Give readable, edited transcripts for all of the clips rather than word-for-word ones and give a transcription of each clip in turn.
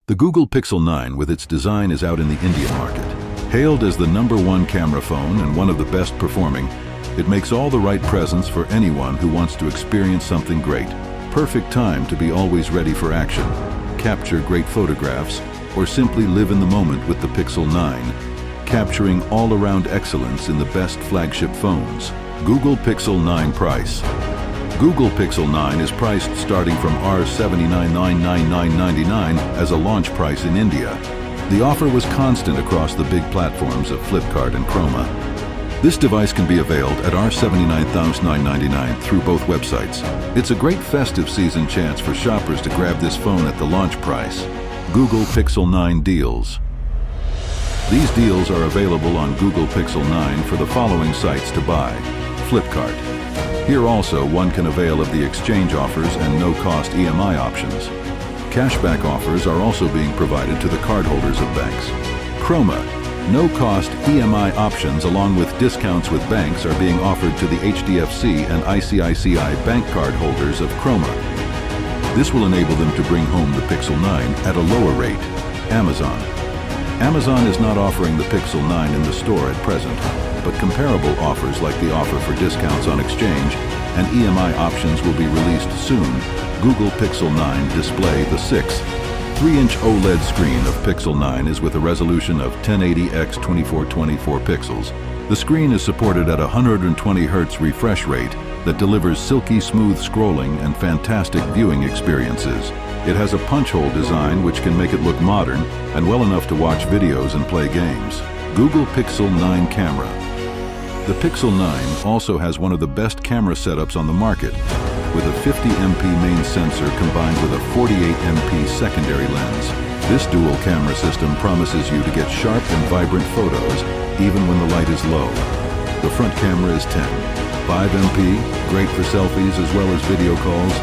The Google Pixel 9 with its design is out in the Indian market. Hailed as the #1 camera phone and one of the best performing, it makes all the right presents for anyone who wants to experience something great. Perfect time to be always ready for action, capture great photographs, or simply live in the moment with the Pixel 9, capturing all-around excellence in the best flagship phones. Google Pixel 9 price. Google Pixel 9 is priced starting from $79,999 as a launch price in India. The offer was constant across the big platforms of Flipkart and Chroma. This device can be availed at $79,999 through both websites. It's a great festive season chance for shoppers to grab this phone at the launch price. Google Pixel 9 deals. These deals are available on Google Pixel 9 for the following sites to buy. Flipkart. Here also one can avail of the exchange offers and no-cost EMI options. Cashback offers are also being provided to the cardholders of banks. Chroma. No-cost EMI options along with discounts with banks are being offered to the HDFC and ICICI bank card holders of Chroma. This will enable them to bring home the Pixel 9 at a lower rate. Amazon. Amazon is not offering the Pixel 9 in the store at present, but comparable offers like the offer for discounts on exchange and EMI options will be released soon. Google Pixel 9 display. The 6.3-inch OLED screen of Pixel 9 is with a resolution of 1080 x 2424 pixels. The screen is supported at a 120 Hz refresh rate that delivers silky smooth scrolling and fantastic viewing experiences. It has a punch-hole design which can make it look modern and well enough to watch videos and play games. Google Pixel 9 camera. The Pixel 9 also has one of the best camera setups on the market, with a 50 MP main sensor combined with a 48 MP secondary lens. This dual camera system promises you to get sharp and vibrant photos even when the light is low. The front camera is 5 MP, great for selfies as well as video calls.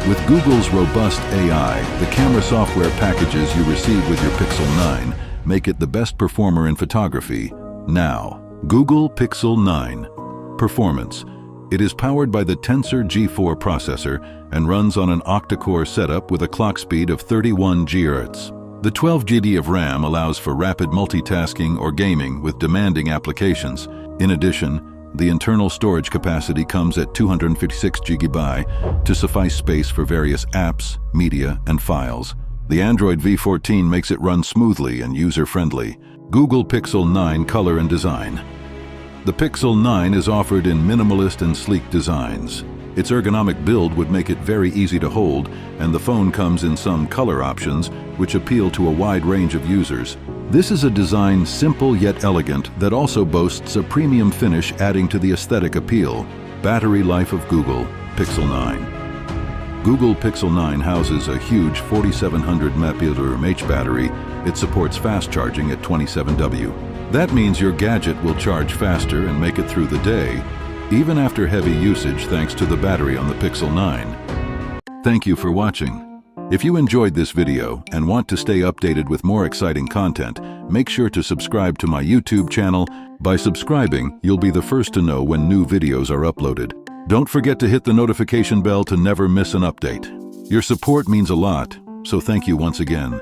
With Google's robust AI, the camera software packages you receive with your Pixel 9 make it the best performer in photography now. Google Pixel 9. Performance. It is powered by the Tensor G4 processor and runs on an octa-core setup with a clock speed of 31 GHz. The 12 GB of RAM allows for rapid multitasking or gaming with demanding applications. In addition, the internal storage capacity comes at 256 GB to suffice space for various apps, media, and files. The Android V14 makes it run smoothly and user-friendly. Google Pixel 9 color and design. The Pixel 9 is offered in minimalist and sleek designs. Its ergonomic build would make it very easy to hold, and the phone comes in some color options which appeal to a wide range of users. This is a design simple yet elegant that also boasts a premium finish adding to the aesthetic appeal. Battery life of Google Pixel 9. Google Pixel 9 houses a huge 4700 mAh battery. It supports fast charging at 27W. That means your gadget will charge faster and make it through the day, even after heavy usage thanks to the battery on the Pixel 9. Thank you for watching. If you enjoyed this video and want to stay updated with more exciting content, make sure to subscribe to my YouTube channel. By subscribing, you'll be the first to know when new videos are uploaded. Don't forget to hit the notification bell to never miss an update. Your support means a lot, so thank you once again.